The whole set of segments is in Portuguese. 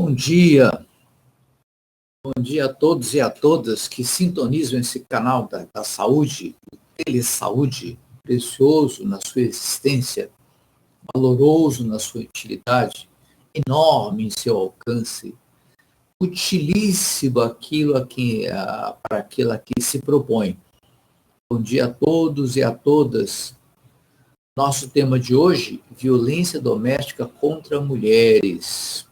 Bom dia a todos e a todas que sintonizam esse canal da saúde, Telesaúde, precioso na sua existência, valoroso na sua utilidade, enorme em seu alcance, utilíssimo para aquilo a que se propõe. Bom dia a todos e a todas. Nosso tema de hoje, violência doméstica contra mulheres.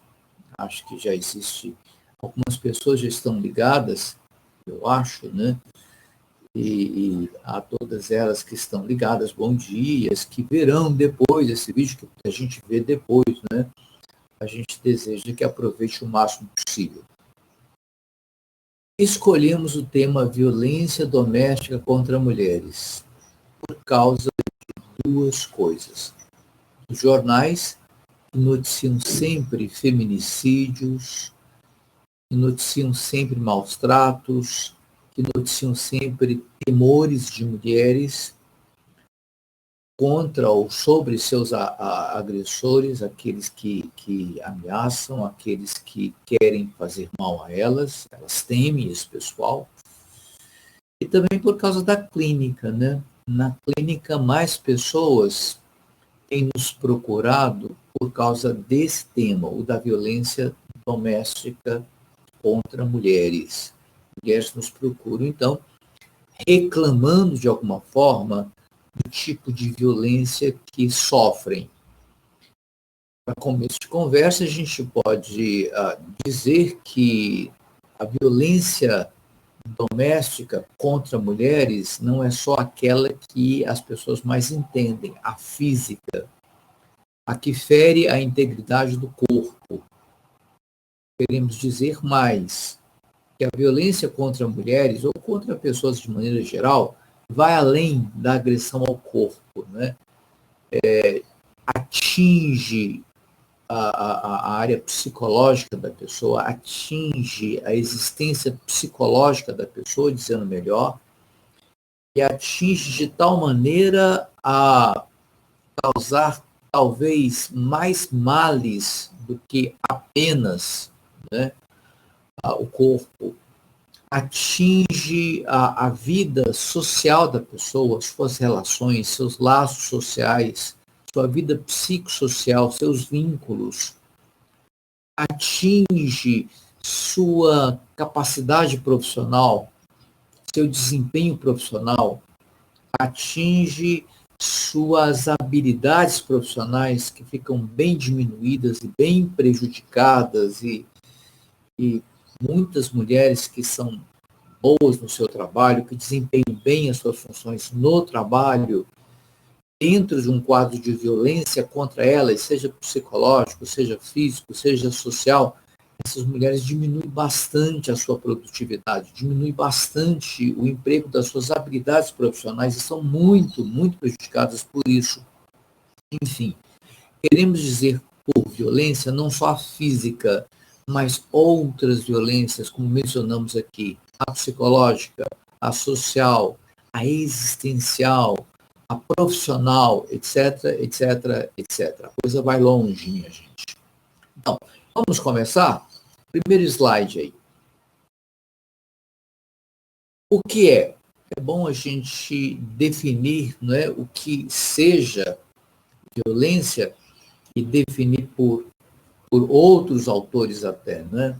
Acho que já existe, algumas pessoas já estão ligadas, eu acho, né? E a todas elas que estão ligadas, bom dia, que verão depois esse vídeo, que a gente vê depois, né? A gente deseja que aproveite o máximo possível. Escolhemos o tema violência doméstica contra mulheres por causa de duas coisas. Os jornais noticiam sempre feminicídios, que noticiam sempre maus tratos, que noticiam sempre temores de mulheres contra ou sobre seus agressores, aqueles que ameaçam, aqueles que querem fazer mal a elas temem esse pessoal. E também por causa da clínica, né? Na clínica, mais pessoas têm nos procurado por causa desse tema, o da violência doméstica contra mulheres. Mulheres nos procuram, então, reclamando de alguma forma do tipo de violência que sofrem. Para começo de conversa, a gente pode dizer que a violência doméstica contra mulheres não é só aquela que as pessoas mais entendem, a física, a que fere a integridade do corpo. Queremos dizer mais, que a violência contra mulheres ou contra pessoas de maneira geral vai além da agressão ao corpo, né? Atinge a área psicológica da pessoa, atinge a existência psicológica da pessoa, dizendo melhor, e atinge de tal maneira a causar talvez mais males do que apenas, né, o corpo. Atinge a vida social da pessoa, suas relações, seus laços sociais, sua vida psicossocial, seus vínculos. Atinge sua capacidade profissional, seu desempenho profissional. Atinge suas habilidades profissionais, que ficam bem diminuídas e bem prejudicadas, e muitas mulheres que são boas no seu trabalho, que desempenham bem as suas funções no trabalho, dentro de um quadro de violência contra elas, seja psicológico, seja físico, seja social, essas mulheres diminuem bastante a sua produtividade, diminuem bastante o emprego das suas habilidades profissionais e são muito, muito prejudicadas por isso. Enfim, queremos dizer por violência não só a física, mas outras violências, como mencionamos aqui, a psicológica, a social, a existencial, a profissional, etc, etc, etc. A coisa vai longe, minha gente. Então, vamos começar? Primeiro slide aí. O que é? É bom a gente definir, né, o que seja violência e definir por outros autores até, né?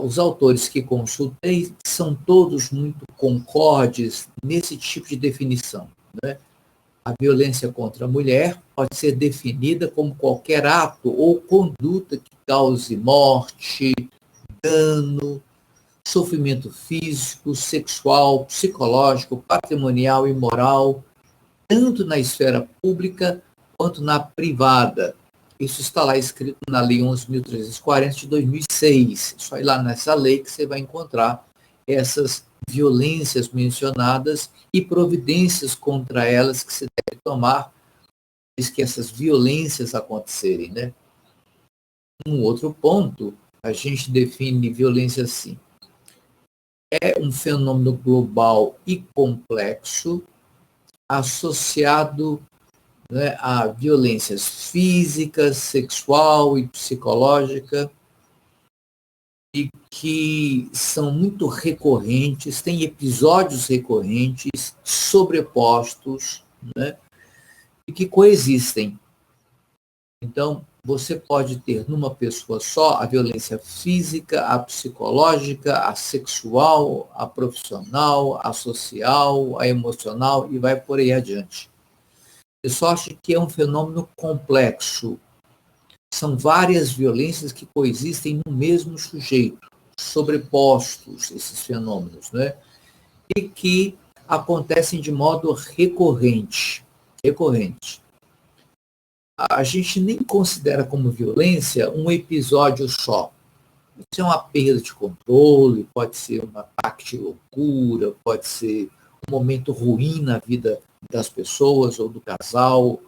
Os autores que consultei são todos muito concordes nesse tipo de definição, né? A violência contra a mulher pode ser definida como qualquer ato ou conduta que cause morte, dano, sofrimento físico, sexual, psicológico, patrimonial e moral, tanto na esfera pública quanto na privada. Isso está lá escrito na Lei 11.340 de 2006. Só ir lá nessa lei que você vai encontrar essas violências mencionadas e providências contra elas que se deve tomar antes que essas violências acontecerem, né? Um outro ponto, a gente define violência assim: é um fenômeno global e complexo associado, né, a violências físicas, sexual e psicológica, e que são muito recorrentes, têm episódios recorrentes, sobrepostos, né, e que coexistem. Então, você pode ter numa pessoa só a violência física, a psicológica, a sexual, a profissional, a social, a emocional e vai por aí adiante. Eu só acho que é um fenômeno complexo. São várias violências que coexistem no mesmo sujeito, sobrepostos esses fenômenos, né? E que acontecem de modo recorrente. A gente nem considera como violência um episódio só. Pode ser uma perda de controle, pode ser um ataque de loucura, pode ser um momento ruim na vida das pessoas, ou do casal,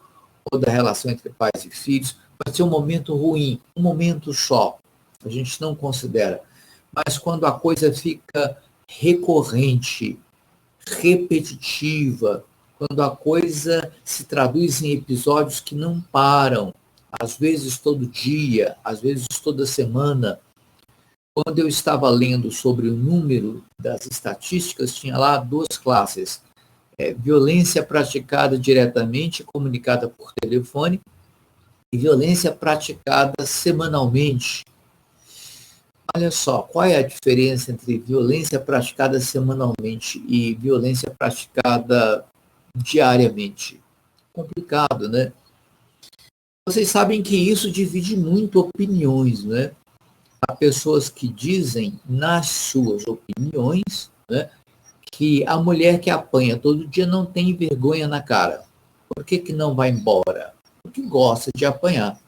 ou da relação entre pais e filhos. Pode ser um momento ruim, um momento só. A gente não considera. Mas quando a coisa fica recorrente, repetitiva, quando a coisa se traduz em episódios que não param, às vezes todo dia, às vezes toda semana. Quando eu estava lendo sobre o número das estatísticas, tinha lá duas classes. Violência praticada diretamente, comunicada por telefone, e violência praticada semanalmente. Olha só, qual é a diferença entre violência praticada semanalmente e violência praticada diariamente? Complicado, né? Vocês sabem que isso divide muito opiniões, né? Há pessoas que dizem, nas suas opiniões, né, que a mulher que apanha todo dia não tem vergonha na cara. Por que não vai embora? Porque gosta de apanhar.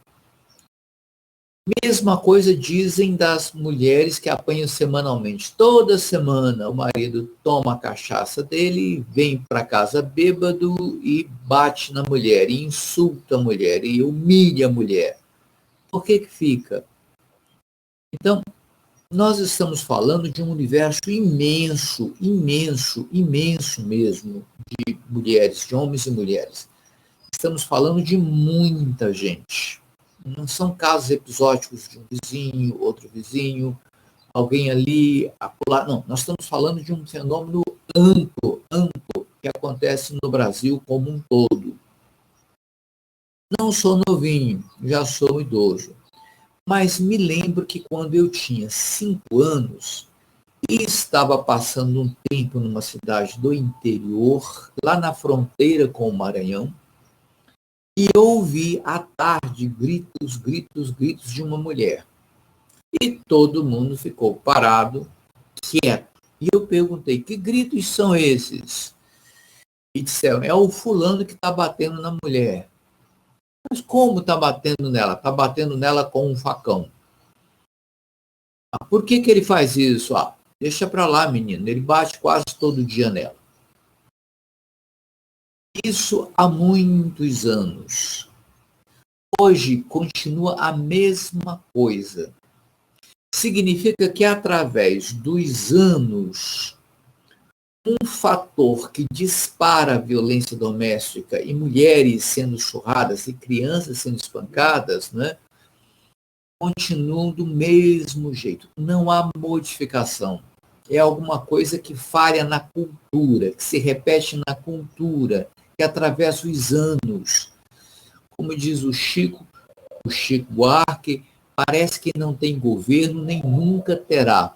Mesma coisa dizem das mulheres que apanham semanalmente. Toda semana o marido toma a cachaça dele, vem para casa bêbado e bate na mulher, e insulta a mulher, e humilha a mulher. Por que fica? Então, nós estamos falando de um universo imenso, imenso, imenso mesmo, de mulheres, de homens e mulheres. Estamos falando de muita gente. Não são casos episódicos de um vizinho, outro vizinho, alguém ali, acolá. Não, nós estamos falando de um fenômeno amplo, que acontece no Brasil como um todo. Não sou novinho, já sou idoso. Mas me lembro que quando eu tinha 5 anos, e estava passando um tempo numa cidade do interior, lá na fronteira com o Maranhão, e eu ouvi à tarde gritos de uma mulher. E todo mundo ficou parado, quieto. E eu perguntei, que gritos são esses? E disseram, é o fulano que está batendo na mulher. Mas como está batendo nela? Está batendo nela com um facão. Por que ele faz isso? Deixa para lá, menino. Ele bate quase todo dia nela. Isso há muitos anos. Hoje continua a mesma coisa. Significa que através dos anos, um fator que dispara a violência doméstica e mulheres sendo churradas e crianças sendo espancadas, né, continuam do mesmo jeito. Não há modificação. É alguma coisa que falha na cultura, que se repete na cultura, que atravessa os anos. Como diz o Chico Buarque, parece que não tem governo, nem nunca terá.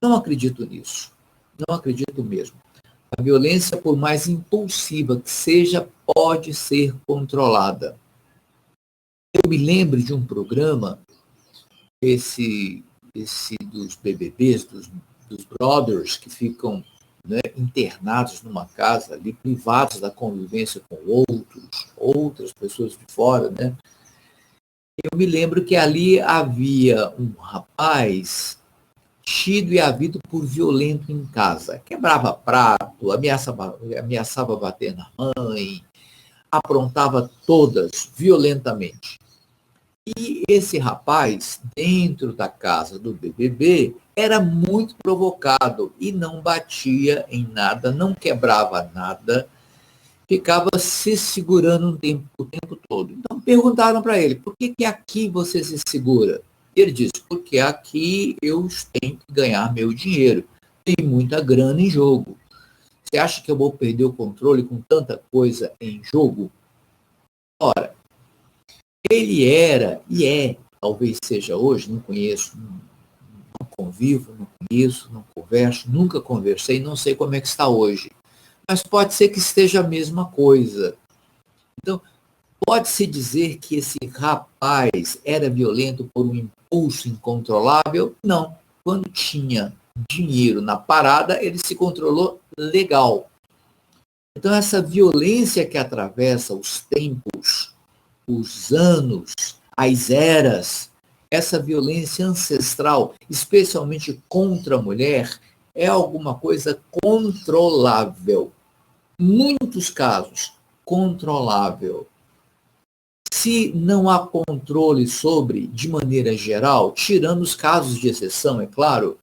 Não acredito nisso. Não acredito mesmo. A violência, por mais impulsiva que seja, pode ser controlada. Eu me lembro de um programa, esse dos BBBs, dos brothers, que ficam, né, internados numa casa, ali, privados da convivência com outras pessoas de fora, né? Eu me lembro que ali havia um rapaz tido e havido por violento em casa. Quebrava prato, ameaçava bater na mãe, aprontava todas violentamente. E esse rapaz, dentro da casa do BBB, era muito provocado e não batia em nada, não quebrava nada, ficava se segurando o tempo todo. Então perguntaram para ele, por que aqui você se segura? Ele disse, porque aqui eu tenho que ganhar meu dinheiro. Tem muita grana em jogo. Você acha que eu vou perder o controle com tanta coisa em jogo? Ora, ele era e é, talvez seja hoje, não conheço, não convivo, não conheço, não converso, nunca conversei, não sei como é que está hoje. Mas pode ser que esteja a mesma coisa. Então, pode-se dizer que esse rapaz era violento por um impulso incontrolável? Não. Quando tinha dinheiro na parada, ele se controlou legal. Então, essa violência que atravessa os tempos, os anos, as eras, essa violência ancestral, especialmente contra a mulher, é alguma coisa controlável. Muitos casos, controlável. Se não há controle sobre, de maneira geral, tirando os casos de exceção, é claro,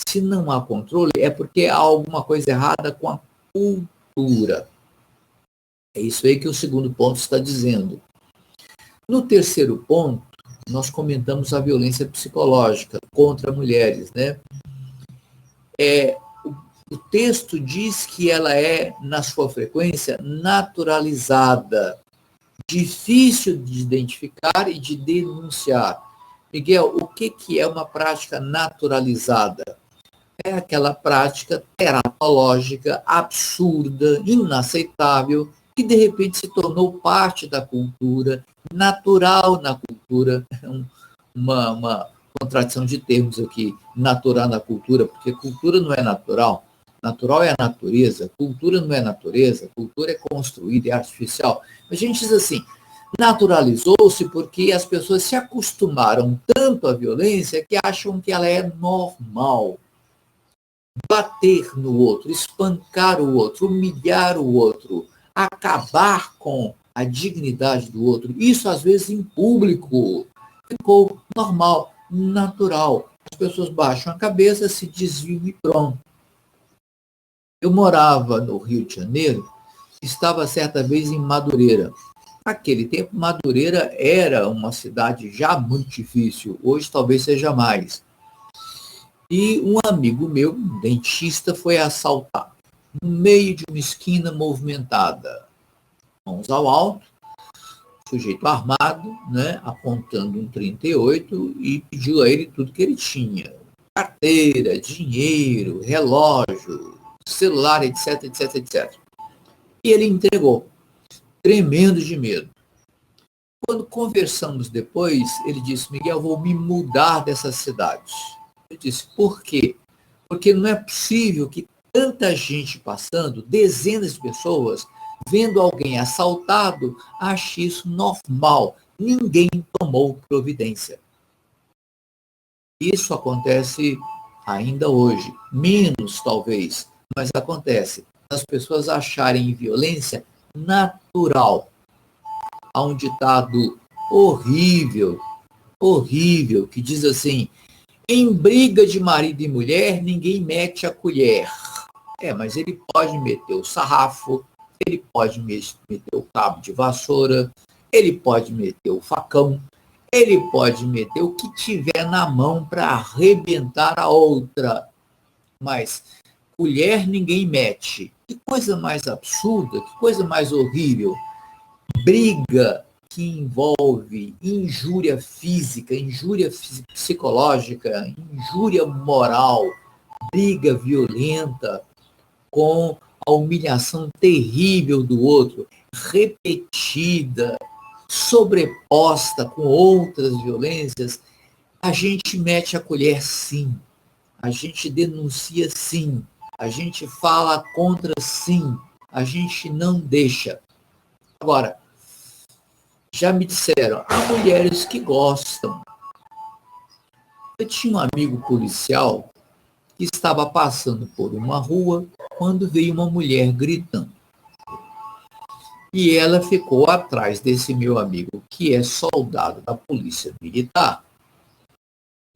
se não há controle, é porque há alguma coisa errada com a cultura. É isso aí que o segundo ponto está dizendo. No terceiro ponto, nós comentamos a violência psicológica contra mulheres, né? O texto diz que ela é, na sua frequência, naturalizada, difícil de identificar e de denunciar. Miguel, o que é uma prática naturalizada? É aquela prática teratológica, absurda, inaceitável, que de repente se tornou parte da cultura, natural na cultura. Uma contradição de termos aqui, natural na cultura, porque cultura não é natural. Natural é a natureza, cultura não é natureza, cultura é construída, é artificial. A gente diz assim, naturalizou-se porque as pessoas se acostumaram tanto à violência que acham que ela é normal. Bater no outro, espancar o outro, humilhar o outro, acabar com a dignidade do outro, isso às vezes em público, ficou normal, natural. As pessoas baixam a cabeça, se desviam e pronto. Eu morava no Rio de Janeiro, estava certa vez em Madureira. Naquele tempo, Madureira era uma cidade já muito difícil, hoje talvez seja mais. E um amigo meu, um dentista, foi assaltado no meio de uma esquina movimentada, mãos ao alto, sujeito armado, né, apontando um 38 e pediu a ele tudo que ele tinha: carteira, dinheiro, relógio, celular, etc, etc, etc. E ele entregou, tremendo de medo. Quando conversamos depois, ele disse: Miguel, vou me mudar dessa cidade. Eu disse: por quê? Porque não é possível que tanta gente passando, dezenas de pessoas, vendo alguém assaltado, ache isso normal. Ninguém tomou providência. Isso acontece ainda hoje, menos talvez, mas acontece. As pessoas acharem violência natural. Há um ditado horrível, horrível, que diz assim: em briga de marido e mulher, ninguém mete a colher. Mas ele pode meter o sarrafo, ele pode meter o cabo de vassoura, ele pode meter o facão, ele pode meter o que tiver na mão para arrebentar a outra. Mas colher ninguém mete. Que coisa mais absurda, que coisa mais horrível. Briga que envolve injúria física, injúria psicológica, injúria moral, briga violenta com a humilhação terrível do outro, repetida, sobreposta com outras violências, a gente mete a colher sim, a gente denuncia sim, a gente fala contra sim, a gente não deixa. Agora, já me disseram, há mulheres que gostam. Eu tinha um amigo policial que estava passando por uma rua quando veio uma mulher gritando. E ela ficou atrás desse meu amigo, que é soldado da polícia militar.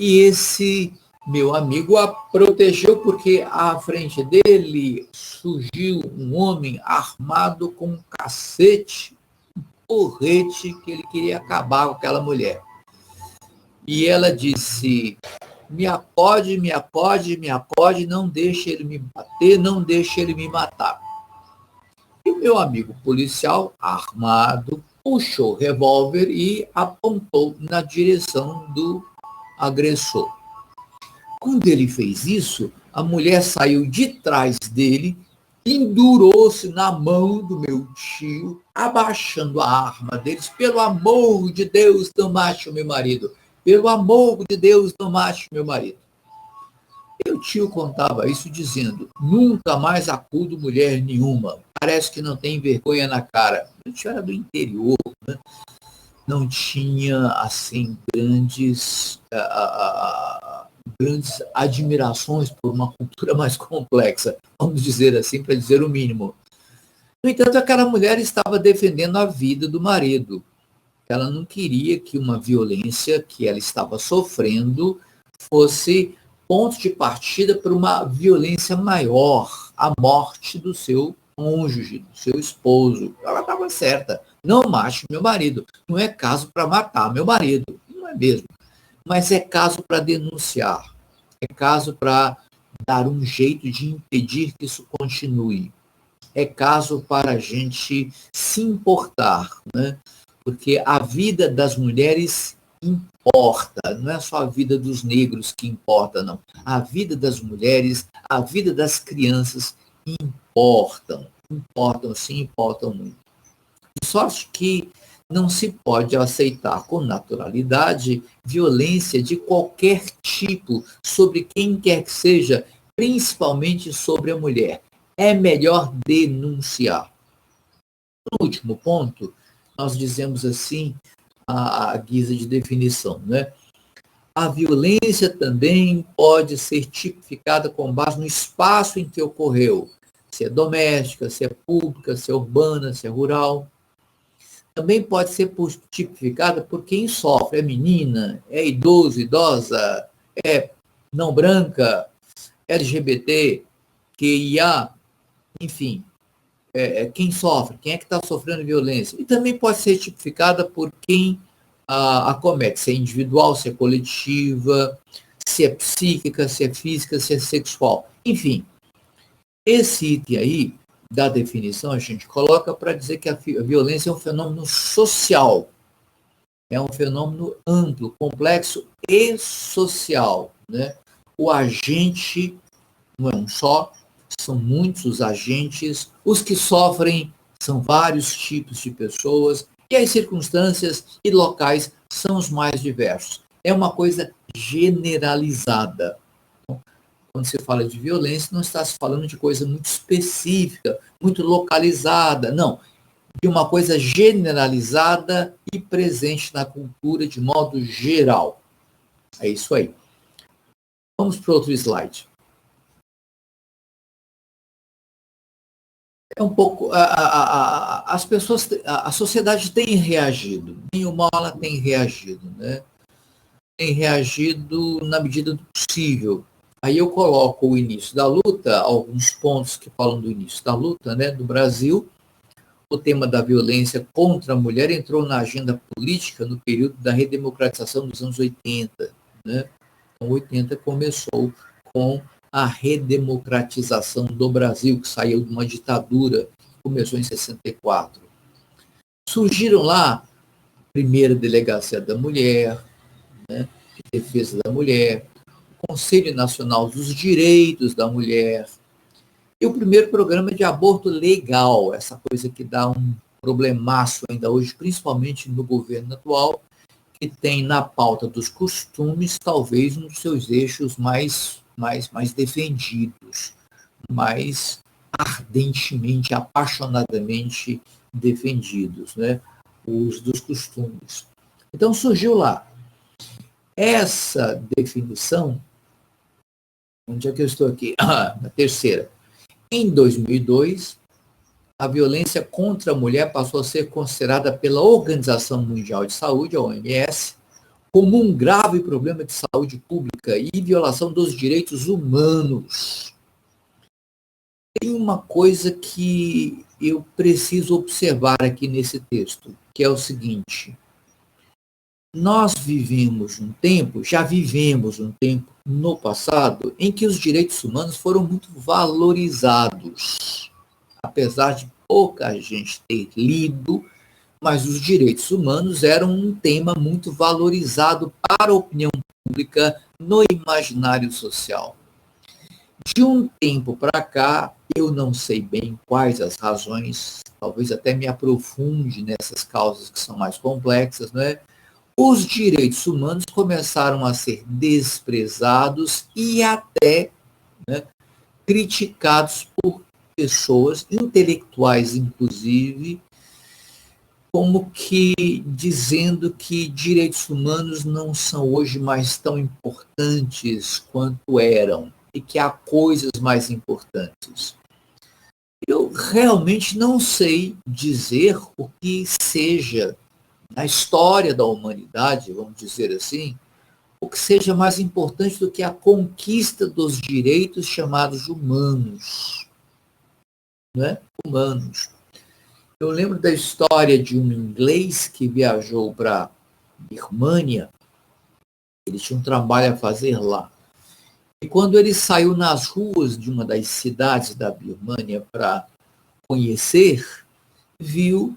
E esse meu amigo a protegeu porque à frente dele surgiu um homem armado com um cacete, porrete, que ele queria acabar com aquela mulher. e ela disse: me acode, me acode, me acode, não deixe ele me bater, não deixe ele me matar. E meu amigo policial, armado, puxou o revólver e apontou na direção do agressor. Quando ele fez isso, a mulher saiu de trás dele, pendurou-se na mão do meu tio, abaixando a arma deles. Pelo amor de Deus, não mate o meu marido. Pelo amor de Deus, não mate o meu marido. Meu tio contava isso dizendo: nunca mais acudo mulher nenhuma. Parece que não tem vergonha na cara. Meu tio era do interior, né? Não tinha, assim, grandes admirações por uma cultura mais complexa, vamos dizer assim, para dizer o mínimo. No entanto, aquela mulher estava defendendo a vida do marido. Ela não queria que uma violência que ela estava sofrendo fosse ponto de partida para uma violência maior, a morte do seu cônjuge, do seu esposo. Ela estava certa. Não mate meu marido. Não é caso para matar meu marido. Não é mesmo. Mas é caso para denunciar. É caso para dar um jeito de impedir que isso continue. É caso para a gente se importar, né? Porque a vida das mulheres importa, não é só a vida dos negros que importa, não. A vida das mulheres, a vida das crianças importam sim, importam muito. De sorte que não se pode aceitar com naturalidade violência de qualquer tipo sobre quem quer que seja, principalmente sobre a mulher. É melhor denunciar. No último ponto, nós dizemos assim, a guisa de definição, né? A violência também pode ser tipificada com base no espaço em que ocorreu, se é doméstica, se é pública, se é urbana, se é rural. Também pode ser tipificada por quem sofre, é menina, é idoso, idosa, é não branca, LGBT, QIA, enfim, quem sofre, quem é que está sofrendo violência. E também pode ser tipificada por quem acomete, se é individual, se é coletiva, se é psíquica, se é física, se é sexual. Enfim, esse item aí da definição a gente coloca para dizer que a violência é um fenômeno social, é um fenômeno amplo, complexo e social, né? O agente não é um só, são muitos os agentes, os que sofrem são vários tipos de pessoas, e as circunstâncias e locais são os mais diversos. É uma coisa generalizada. Quando se fala de violência, não está se falando de coisa muito específica, muito localizada, não. De uma coisa generalizada e presente na cultura de modo geral. É isso aí. Vamos para outro slide. É um pouco as pessoas, a sociedade tem reagido, bem ou mal ela tem reagido, né? Tem reagido na medida do possível. Aí eu coloco o início da luta, alguns pontos que falam do início da luta, né, do Brasil. O tema da violência contra a mulher entrou na agenda política no período da redemocratização dos anos 80, né? Então, 80 começou com a redemocratização do Brasil, que saiu de uma ditadura, começou em 64. Surgiram lá a primeira delegacia da mulher, né, de defesa da mulher, o Conselho Nacional dos Direitos da Mulher, e o primeiro programa de aborto legal, essa coisa que dá um problemaço ainda hoje, principalmente no governo atual, que tem na pauta dos costumes, talvez um dos seus eixos mais defendidos, mais ardentemente, apaixonadamente defendidos, né? O uso dos costumes. Então surgiu lá. Essa definição, onde é que eu estou aqui? Na terceira. Em 2002, a violência contra a mulher passou a ser considerada pela Organização Mundial de Saúde, a OMS, como um grave problema de saúde pública e violação dos direitos humanos. Tem uma coisa que eu preciso observar aqui nesse texto, que é o seguinte: nós já vivemos um tempo no passado em que os direitos humanos foram muito valorizados. Apesar de pouca gente ter lido, mas os direitos humanos eram um tema muito valorizado para a opinião pública no imaginário social. De um tempo para cá, eu não sei bem quais as razões, talvez até me aprofunde nessas causas que são mais complexas, não é? Os direitos humanos começaram a ser desprezados e até, né, criticados por pessoas, intelectuais inclusive, como que dizendo que direitos humanos não são hoje mais tão importantes quanto eram e que há coisas mais importantes. Eu realmente não sei dizer o que seja na história da humanidade, vamos dizer assim, o que seja mais importante do que a conquista dos direitos chamados humanos, né? Humanos. Eu lembro da história de um inglês que viajou para a Birmânia. Ele tinha um trabalho a fazer lá. E quando ele saiu nas ruas de uma das cidades da Birmânia para conhecer, viu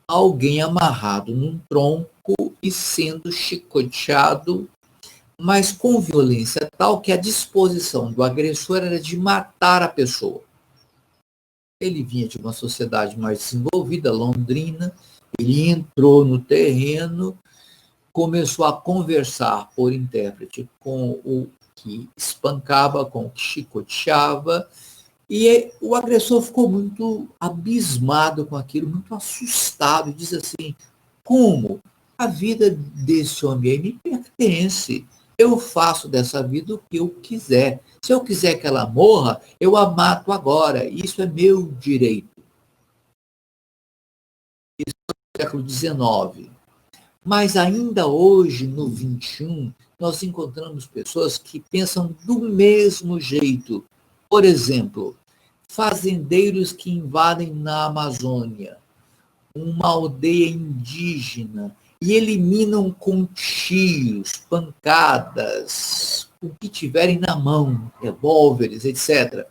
alguém amarrado num tronco e sendo chicoteado, mas com violência tal que a disposição do agressor era de matar a pessoa. Ele vinha de uma sociedade mais desenvolvida, londrina, ele entrou no terreno, começou a conversar por intérprete com o que espancava, com o que chicoteava, e o agressor ficou muito abismado com aquilo, muito assustado, e diz assim: como? A vida desse homem aí me pertence. Eu faço dessa vida o que eu quiser. Se eu quiser que ela morra, eu a mato agora. Isso é meu direito. Isso é no século XIX. Mas ainda hoje, no XXI, nós encontramos pessoas que pensam do mesmo jeito. Por exemplo, fazendeiros que invadem na Amazônia uma aldeia indígena e eliminam com tiros, pancadas, o que tiverem na mão, revólveres, etc.,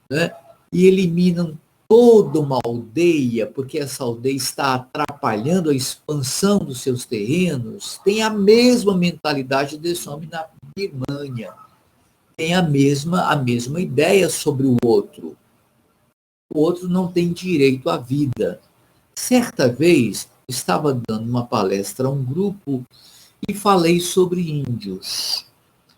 né? E eliminam toda uma aldeia, porque essa aldeia está atrapalhando a expansão dos seus terrenos, tem a mesma mentalidade desse homem na Birmânia. Tem a mesma ideia sobre o outro. O outro não tem direito à vida. Certa vez, estava dando uma palestra a um grupo e falei sobre índios.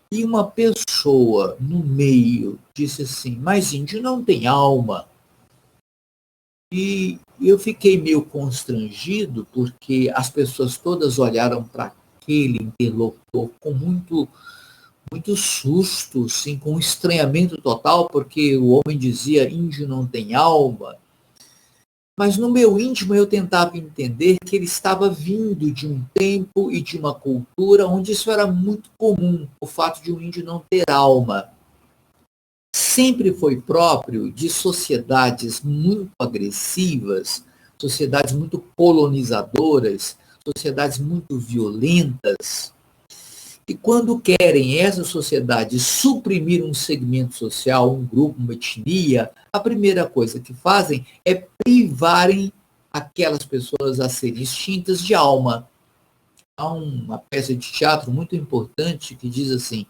E uma pessoa no meio disse assim: mas índio não tem alma. E eu fiquei meio constrangido, porque as pessoas todas olharam para aquele interlocutor com muito susto, assim, com um estranhamento total, porque o homem dizia: índio não tem alma. Mas no meu íntimo eu tentava entender que ele estava vindo de um tempo e de uma cultura onde isso era muito comum, o fato de um índio não ter alma. Sempre foi próprio de sociedades muito agressivas, sociedades muito colonizadoras, sociedades muito violentas. E quando querem essas sociedades suprimir um segmento social, um grupo, uma etnia, a primeira coisa que fazem é privarem aquelas pessoas a serem extintas de alma. Há uma peça de teatro muito importante que diz assim,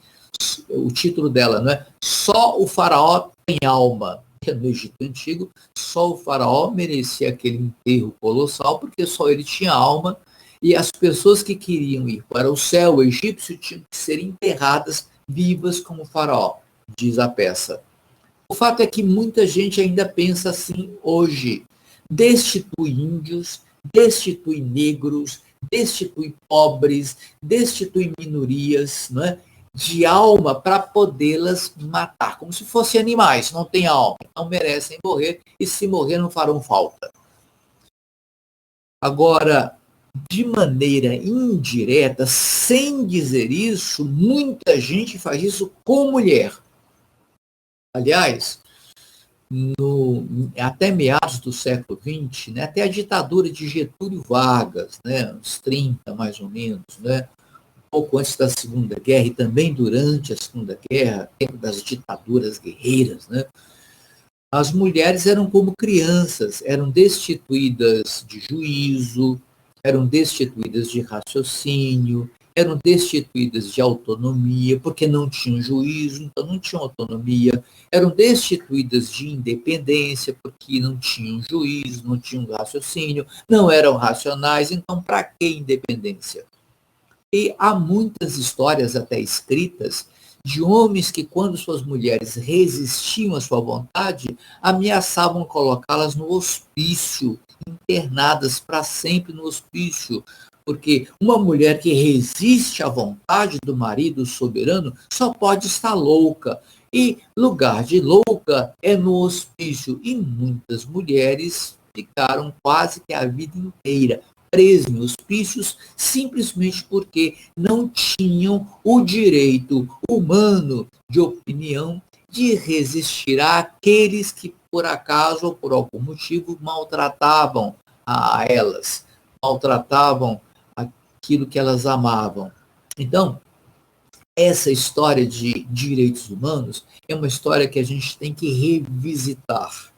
o título dela, não é? Só o faraó tem alma. No Egito Antigo, só o faraó merecia aquele enterro colossal, porque só ele tinha alma. E as pessoas que queriam ir para o céu egípcio tinham que ser enterradas vivas como faraó, diz a peça. O fato é que muita gente ainda pensa assim hoje. Destitui índios, destitui negros, destitui pobres, destitui minorias, não é? De alma para podê-las matar, como se fossem animais, não têm alma, não merecem morrer, e se morrer não farão falta. Agora, de maneira indireta, sem dizer isso, muita gente faz isso com mulher. Aliás, até meados do século XX, né, até a ditadura de Getúlio Vargas, né, uns 30 mais ou menos, né, pouco antes da Segunda Guerra e também durante a Segunda Guerra, tempo das ditaduras guerreiras, né, as mulheres eram como crianças, eram destituídas de juízo, eram destituídas de raciocínio, eram destituídas de autonomia, porque não tinham juízo, então não tinham autonomia, eram destituídas de independência, porque não tinham juízo, não tinham raciocínio, não eram racionais, então para que independência? E há muitas histórias até escritas de homens que, quando suas mulheres resistiam à sua vontade, ameaçavam colocá-las no hospício, internadas para sempre no hospício. Porque uma mulher que resiste à vontade do marido soberano só pode estar louca. E lugar de louca é no hospício. E muitas mulheres ficaram quase que a vida inteira presas em hospícios simplesmente porque não tinham o direito humano de opinião de resistir àqueles que, por acaso ou por algum motivo, maltratavam a elas, maltratavam aquilo que elas amavam. Então, essa história de direitos humanos é uma história que a gente tem que revisitar.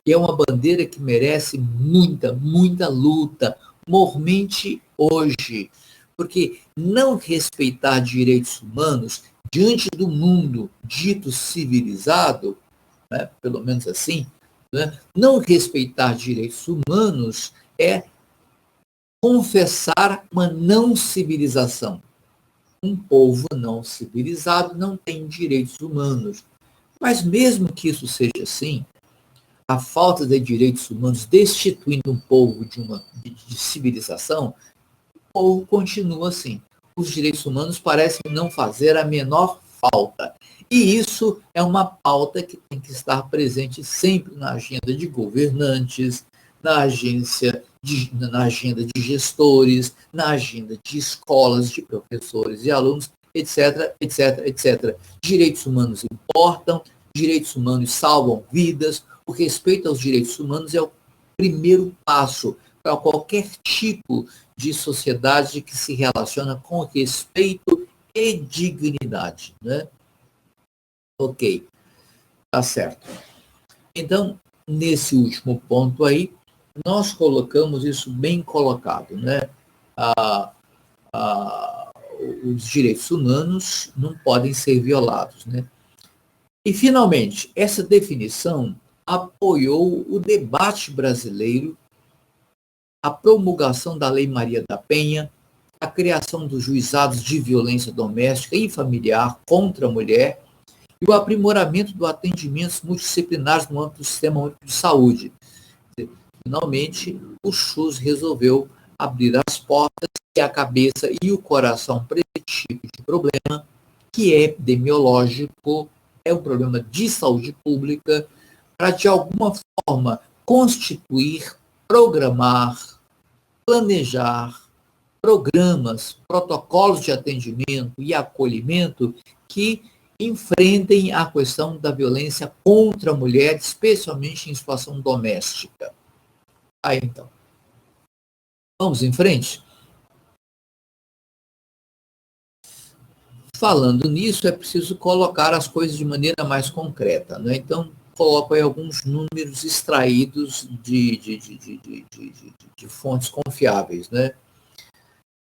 E é uma bandeira que merece muita, muita luta, mormente hoje. Porque não respeitar direitos humanos diante do mundo dito civilizado, né, pelo menos assim, né, não respeitar direitos humanos é confessar uma não civilização. Um povo não civilizado não tem direitos humanos. Mas mesmo que isso seja assim, a falta de direitos humanos destituindo um povo de civilização, o povo continua assim. Os direitos humanos parecem não fazer a menor falta. E isso é uma pauta que tem que estar presente sempre na agenda de governantes, na agenda de gestores, na agenda de escolas, de professores e alunos, etc, etc, etc. Direitos humanos importam, direitos humanos salvam vidas, o respeito aos direitos humanos é o primeiro passo para qualquer tipo de sociedade que se relaciona com respeito e dignidade, né? Ok, tá certo. Então, nesse último ponto aí, nós colocamos isso bem colocado, né? A, os direitos humanos não podem ser violados, né? E, finalmente, essa definição apoiou o debate brasileiro, a promulgação da Lei Maria da Penha, a criação dos juizados de violência doméstica e familiar contra a mulher e o aprimoramento do atendimento multidisciplinares no âmbito do Sistema Único de Saúde. Finalmente, o SUS resolveu abrir as portas e a cabeça e o coração para esse tipo de problema, que é epidemiológico, é um problema de saúde pública, para, de alguma forma, constituir, programar, planejar programas, protocolos de atendimento e acolhimento que enfrentem a questão da violência contra a mulher, especialmente em situação doméstica. Aí, então, vamos em frente? Falando nisso, é preciso colocar as coisas de maneira mais concreta, né? Então, coloco aí alguns números extraídos de fontes confiáveis, né?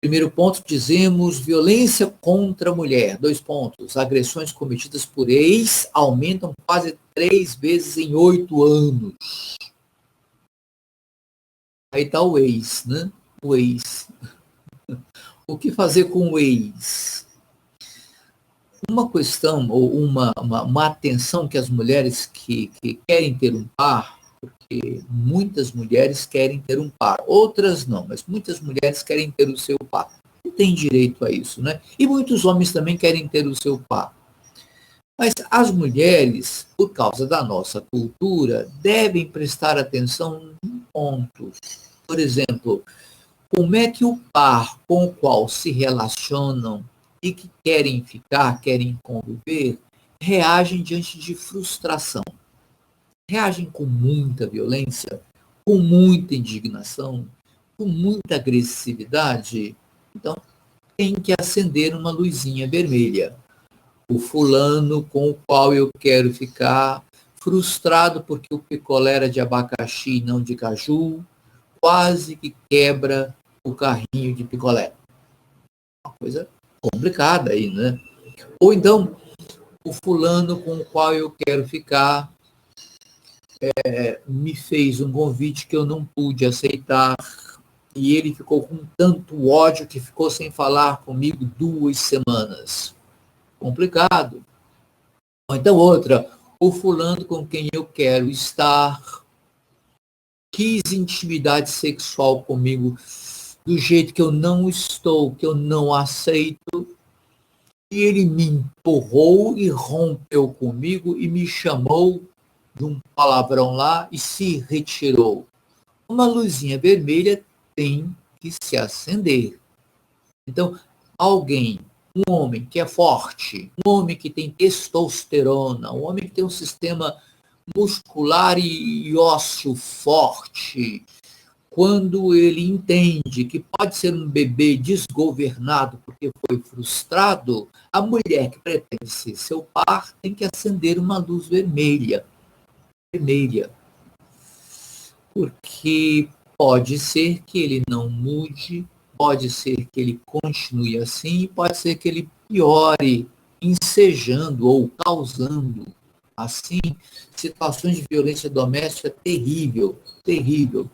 Primeiro ponto, dizemos violência contra a mulher. 2 pontos. Agressões cometidas por ex aumentam quase 3 vezes em 8 anos. Aí está o ex, né? O ex. O que fazer com o ex? Uma questão ou uma atenção que as mulheres que querem ter um par, porque muitas mulheres querem ter um par, outras não, mas muitas mulheres querem ter o seu par. Não tem direito a isso, né? E muitos homens também querem ter o seu par. Mas as mulheres, por causa da nossa cultura, devem prestar atenção em pontos. Por exemplo, como é que o par com o qual se relacionam e que querem ficar, querem conviver, reagem diante de frustração. reagem com muita violência, com muita indignação, com muita agressividade. Então, tem que acender uma luzinha vermelha. O fulano com o qual eu quero ficar, frustrado porque o picolé era de abacaxi e não de caju, quase que quebra o carrinho de picolé. Uma coisa complicada aí, né? Ou então, o fulano com o qual eu quero ficar me fez um convite que eu não pude aceitar e ele ficou com tanto ódio que ficou sem falar comigo 2 semanas. Complicado. Ou então outra, o fulano com quem eu quero estar quis intimidade sexual comigo do jeito que eu não estou, que eu não aceito, e ele me empurrou e rompeu comigo e me chamou de um palavrão lá e se retirou. Uma luzinha vermelha tem que se acender. Então, alguém, um homem que é forte, um homem que tem testosterona, um homem que tem um sistema muscular e ósseo forte, quando ele entende que pode ser um bebê desgovernado porque foi frustrado, a mulher que pretende ser seu par tem que acender uma luz vermelha. Vermelha. Porque pode ser que ele não mude, pode ser que ele continue assim, pode ser que ele piore, ensejando ou causando, assim, situações de violência doméstica terrível, terrível.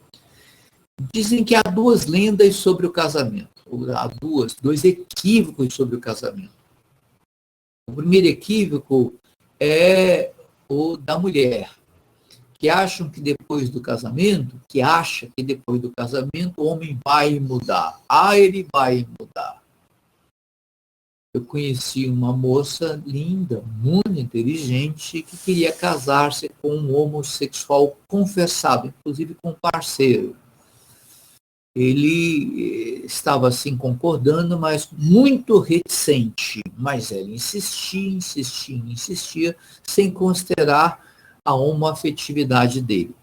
Dizem que há 2 lendas sobre o casamento, há 2 equívocos sobre o casamento. O primeiro equívoco é o da mulher, que acham que depois do casamento, o homem vai mudar. Ah, ele vai mudar. Eu conheci uma moça linda, muito inteligente, que queria casar-se com um homossexual confessado, inclusive com um parceiro. Ele estava assim concordando, mas muito reticente. Mas ela insistia, sem considerar a homoafetividade dele.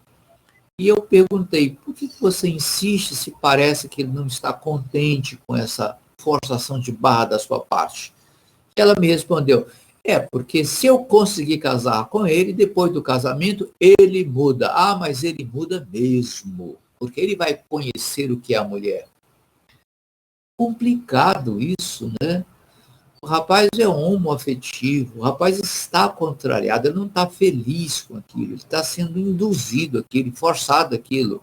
E eu perguntei, por que você insiste se parece que ele não está contente com essa forçação de barra da sua parte? Ela me respondeu, porque se eu conseguir casar com ele, depois do casamento, ele muda. Ah, mas ele muda mesmo, porque ele vai conhecer o que é a mulher. Complicado isso, né? O rapaz é homoafetivo, o rapaz está contrariado, ele não está feliz com aquilo, ele está sendo induzido aquilo, forçado aquilo.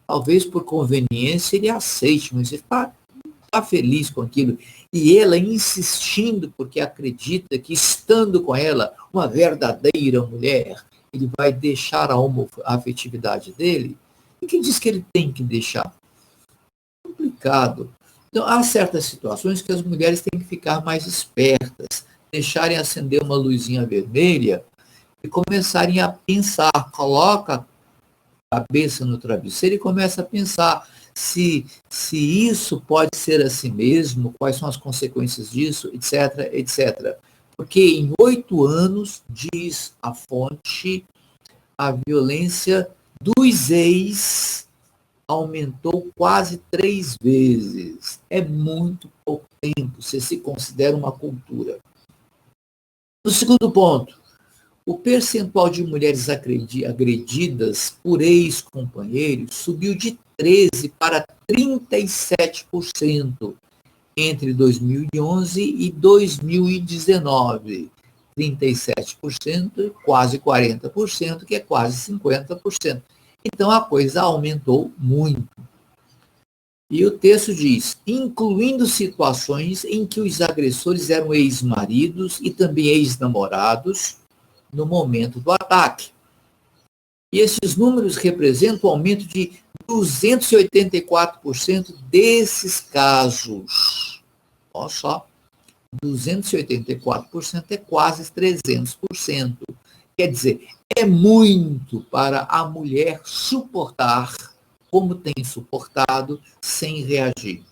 Talvez por conveniência ele aceite, mas ele está feliz com aquilo. E ela insistindo, porque acredita que estando com ela, uma verdadeira mulher, ele vai deixar a homoafetividade dele. E quem diz que ele tem que deixar? Complicado. Então, há certas situações que as mulheres têm que ficar mais espertas, deixarem acender uma luzinha vermelha e começarem a pensar. Coloca a cabeça no travesseiro e começa a pensar se isso pode ser assim mesmo, quais são as consequências disso, etc, etc. Porque em 8 anos, diz a fonte, a violência dos ex aumentou quase 3 vezes. É muito pouco tempo, se considera uma cultura. O segundo ponto, o percentual de mulheres agredidas por ex-companheiros subiu de 13% para 37% entre 2011 e 2019. 37%, quase 40%, que é quase 50%. Então, a coisa aumentou muito. E o texto diz, incluindo situações em que os agressores eram ex-maridos e também ex-namorados no momento do ataque. E esses números representam um aumento de 284% desses casos. Olha só, 284% é quase 300%. Quer dizer, é muito para a mulher suportar, como tem suportado, sem reagir.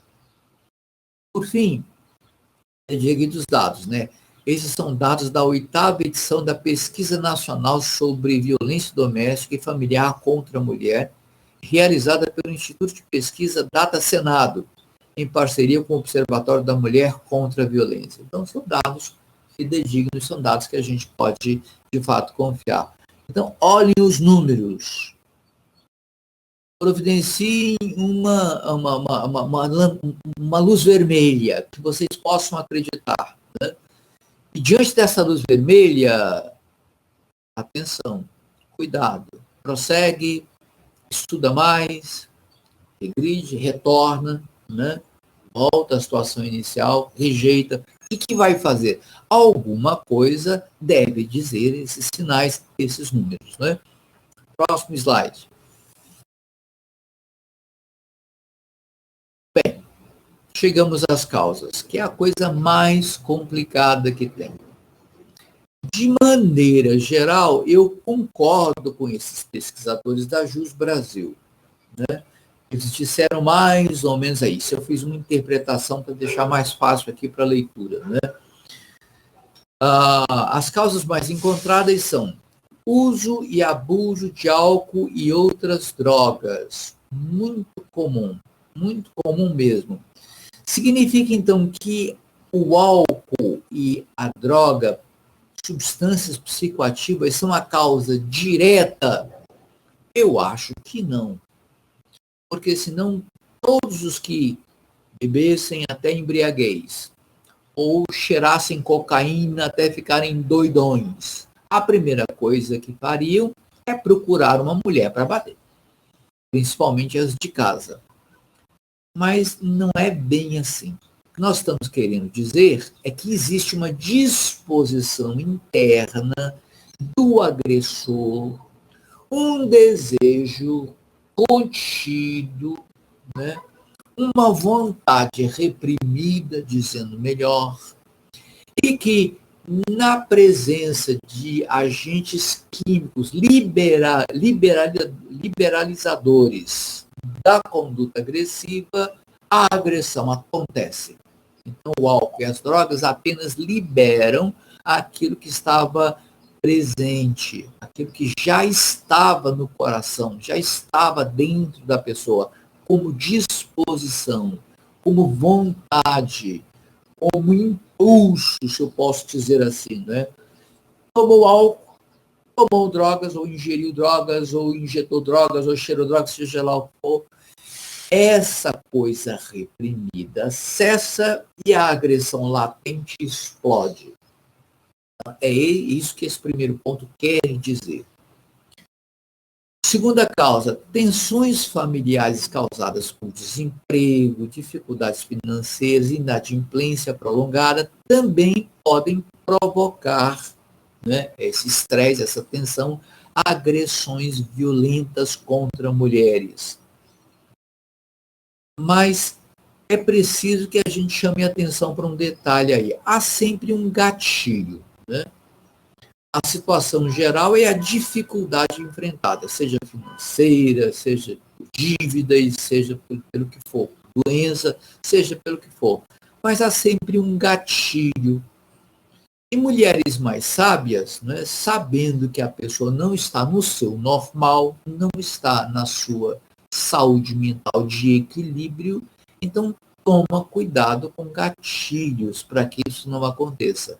Por fim, eu digo dos dados, né? Esses são dados da 8ª edição da Pesquisa Nacional sobre Violência Doméstica e Familiar contra a Mulher, realizada pelo Instituto de Pesquisa Data Senado, em parceria com o Observatório da Mulher contra a Violência. Então, são dados fidedignos, são dados que a gente pode, de fato, confiar. Então, olhem os números. Providenciem uma luz vermelha, que vocês possam acreditar. Né? E diante dessa luz vermelha, atenção, cuidado, prossegue, estuda mais, regride, retorna, né? Volta à situação inicial, rejeita. O que vai fazer? Alguma coisa deve dizer esses sinais, esses números. Né? Próximo slide. Bem, chegamos às causas, que é a coisa mais complicada que tem. De maneira geral, eu concordo com esses pesquisadores da JUS Brasil. Né? Eles disseram mais ou menos isso. Eu fiz uma interpretação para deixar mais fácil aqui para a leitura. Né? As causas mais encontradas são uso e abuso de álcool e outras drogas. Muito comum mesmo. Significa, então, que o álcool e a droga, substâncias psicoativas, são a causa direta? Eu acho que não. Porque senão todos os que bebessem até embriaguez ou cheirassem cocaína até ficarem doidões, a primeira coisa que fariam é procurar uma mulher para bater, principalmente as de casa. Mas não é bem assim. O que nós estamos querendo dizer é que existe uma disposição interna do agressor, um desejo contido, né? Uma vontade reprimida, dizendo melhor, e que na presença de agentes químicos liberalizadores da conduta agressiva, a agressão acontece. Então, o álcool e as drogas apenas liberam aquilo que estava presente, aquilo que já estava no coração, já estava dentro da pessoa, como disposição, como vontade, como impulso, se eu posso dizer assim, né? Tomou álcool, tomou drogas, ou ingeriu drogas, ou injetou drogas, ou cheirou drogas, seja lá o que for, essa coisa reprimida cessa e a agressão latente explode. É isso que esse primeiro ponto quer dizer. Segunda causa, tensões familiares causadas por desemprego, dificuldades financeiras, inadimplência prolongada também podem provocar, né, esse estresse, essa tensão, agressões violentas contra mulheres. Mas é preciso que a gente chame atenção para um detalhe aí. Há sempre um gatilho. Né? A situação geral é a dificuldade enfrentada, seja financeira, seja por dívidas, seja pelo que for, doença, seja pelo que for. Mas há sempre um gatilho. E mulheres mais sábias, né, sabendo que a pessoa não está no seu normal, não está na sua saúde mental de equilíbrio, então toma cuidado com gatilhos para que isso não aconteça.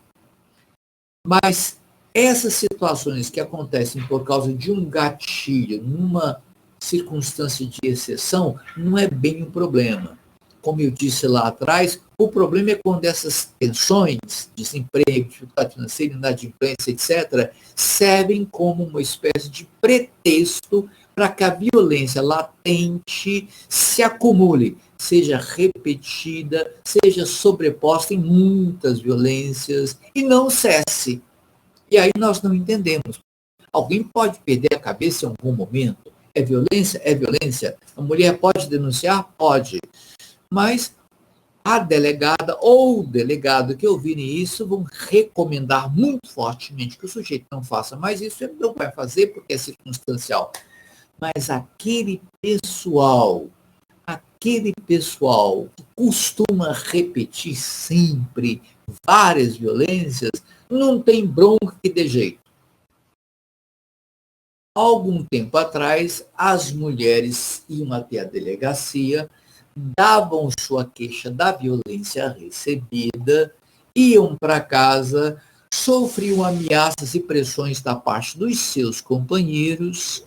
Mas essas situações que acontecem por causa de um gatilho, numa circunstância de exceção, não é bem um problema. Como eu disse lá atrás, o problema é quando essas tensões, desemprego, dificuldade financeira, inadimplência, etc., servem como uma espécie de pretexto para que a violência latente se acumule, seja repetida, seja sobreposta em muitas violências e não cesse. E aí nós não entendemos. Alguém pode perder a cabeça em algum momento? É violência? É violência. A mulher pode denunciar? Pode. Mas a delegada ou o delegado que ouvirem isso vão recomendar muito fortemente que o sujeito não faça mais isso. Ele não vai fazer porque é circunstancial. Mas aquele pessoal, aquele pessoal que costuma repetir sempre várias violências, não tem bronca que dê jeito. Algum tempo atrás, as mulheres iam até a delegacia, davam sua queixa da violência recebida, iam para casa, sofriam ameaças e pressões da parte dos seus companheiros,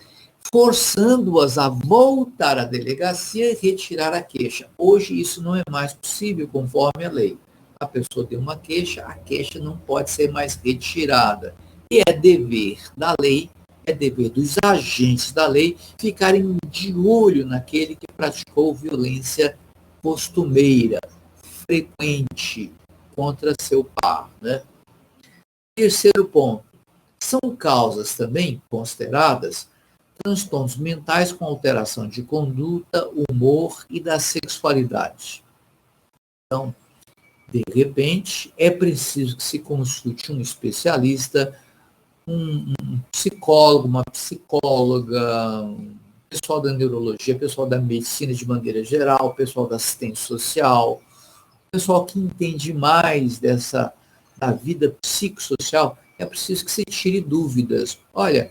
forçando-as a voltar à delegacia e retirar a queixa. Hoje isso não é mais possível conforme a lei. A pessoa tem uma queixa, a queixa não pode ser mais retirada. E é dever da lei, é dever dos agentes da lei ficarem de olho naquele que praticou violência costumeira, frequente, contra seu par. Né? Terceiro ponto, são causas também consideradas transtornos mentais com alteração de conduta, humor e da sexualidade. Então, de repente, é preciso que se consulte um especialista, um psicólogo, uma psicóloga, pessoal da neurologia, pessoal da medicina de maneira geral, pessoal da assistência social, pessoal que entende mais da vida psicossocial. É preciso que se tire dúvidas. Olha,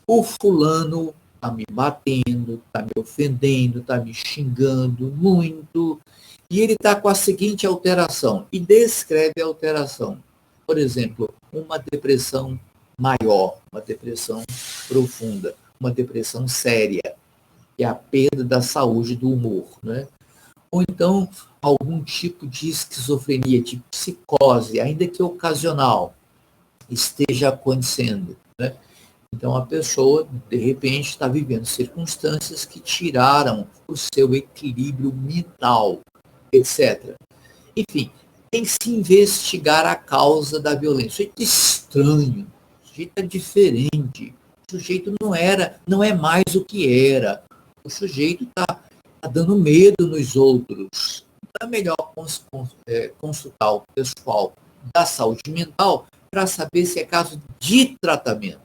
o fulano está me batendo, está me ofendendo, está me xingando muito, e ele está com a seguinte alteração, e descreve a alteração. Por exemplo, uma depressão maior, uma depressão profunda, uma depressão séria, que é a perda da saúde do humor, né? Ou então algum tipo de esquizofrenia, de psicose, ainda que ocasional, esteja acontecendo, né? Então a pessoa, de repente, está vivendo circunstâncias que tiraram o seu equilíbrio mental, etc. Enfim, tem que se investigar a causa da violência. O sujeito é estranho, o sujeito é diferente, o sujeito não é mais o que era, o sujeito está dando medo nos outros. Então é melhor consultar o pessoal da saúde mental para saber se é caso de tratamento.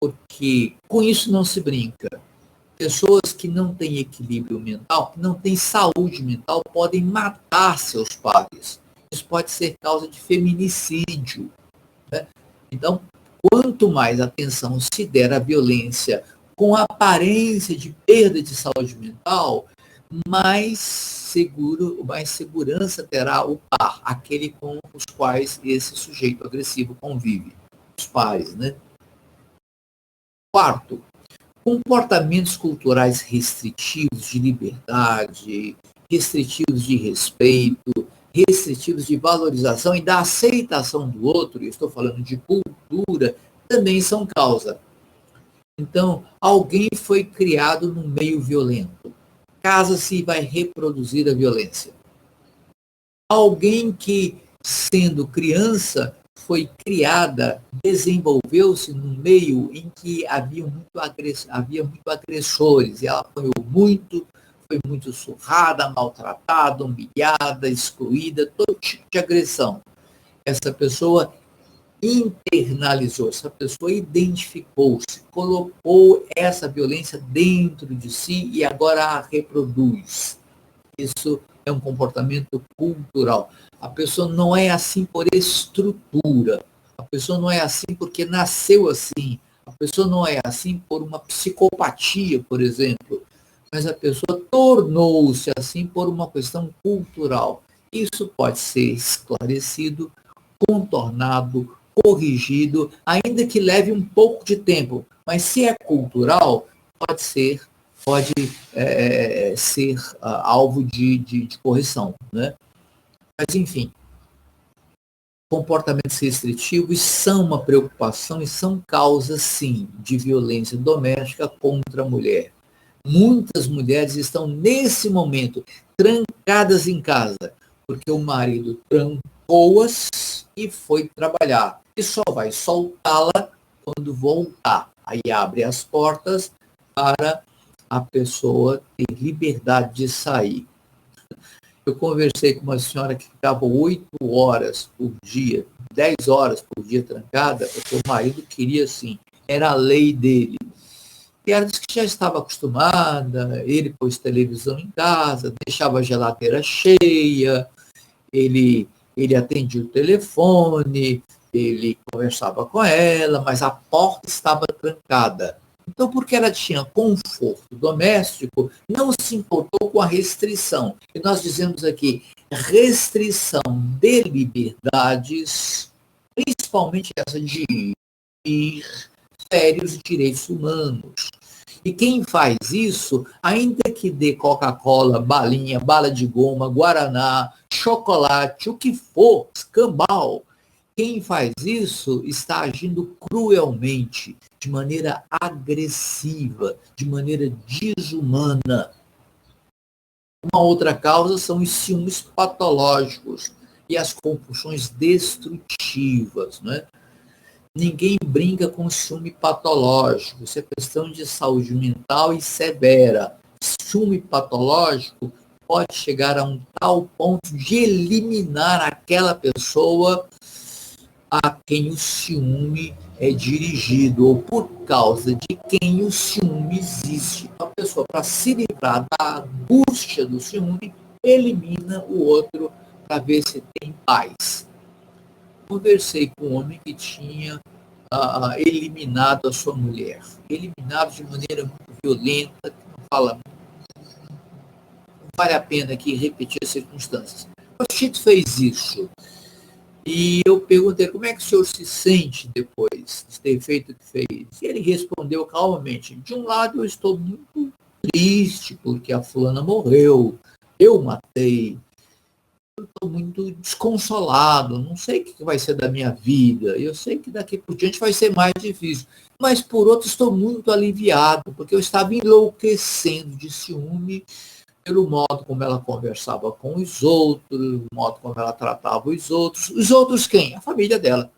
Porque com isso não se brinca. Pessoas que não têm equilíbrio mental, que não têm saúde mental, podem matar seus pares. Isso pode ser causa de feminicídio. Né? Então, quanto mais atenção se der à violência com a aparência de perda de saúde mental, mais segurança terá o par, aquele com os quais esse sujeito agressivo convive, os pares, né? Quarto, comportamentos culturais restritivos de liberdade, restritivos de respeito, restritivos de valorização e da aceitação do outro, eu estou falando de cultura, também são causa. Então, alguém foi criado num meio violento, casa-se e vai reproduzir a violência. Alguém que, sendo criança, foi criada, desenvolveu-se num meio em que havia muito agressores, e ela apanhou muito, foi muito surrada, maltratada, humilhada, excluída, todo tipo de agressão. Essa pessoa internalizou, essa pessoa identificou-se, colocou essa violência dentro de si e agora a reproduz. Isso é um comportamento cultural. A pessoa não é assim por estrutura, a pessoa não é assim porque nasceu assim, a pessoa não é assim por uma psicopatia, por exemplo, mas a pessoa tornou-se assim por uma questão cultural. Isso pode ser esclarecido, contornado, corrigido, ainda que leve um pouco de tempo, mas se é cultural, pode ser alvo de correção. Né? Mas, enfim, comportamentos restritivos são uma preocupação e são causa, sim, de violência doméstica contra a mulher. Muitas mulheres estão, nesse momento, trancadas em casa, porque o marido trancou-as e foi trabalhar. E só vai soltá-la quando voltar. Aí abre as portas para a pessoa ter liberdade de sair. Eu conversei com uma senhora que ficava 8 horas por dia, 10 horas por dia trancada, porque o marido queria assim, era a lei dele. E ela disse que já estava acostumada, ele pôs televisão em casa, deixava a geladeira cheia, ele atendia o telefone, ele conversava com ela, mas a porta estava trancada. Então, porque ela tinha conforto doméstico, não se importou com a restrição. E nós dizemos aqui, restrição de liberdades, principalmente essa de ir, fere os direitos humanos. E quem faz isso, ainda que dê Coca-Cola, balinha, bala de goma, guaraná, chocolate, o que for, escambau, quem faz isso está agindo cruelmente, de maneira agressiva, de maneira desumana. Uma outra causa são os ciúmes patológicos e as compulsões destrutivas, né? Ninguém brinca com ciúme patológico. Isso é questão de saúde mental e severa. Ciúme patológico pode chegar a um tal ponto de eliminar aquela pessoa a quem o ciúme é dirigido, ou por causa de quem o ciúme existe. A pessoa, para se livrar da angústia do ciúme, elimina o outro para ver se tem paz. Conversei com um homem que tinha eliminado a sua mulher. Eliminado de maneira muito violenta, que não fala, não vale a pena aqui repetir as circunstâncias. O Chito fez isso. E eu perguntei, como é que o senhor se sente depois de ter feito o que fez? E ele respondeu calmamente, de um lado eu estou muito triste, porque a fulana morreu, eu matei, eu estou muito desconsolado, não sei o que vai ser da minha vida, eu sei que daqui por diante vai ser mais difícil, mas por outro estou muito aliviado, porque eu estava enlouquecendo de ciúme pelo modo como ela conversava com os outros, o modo como ela tratava os outros quem? A família dela.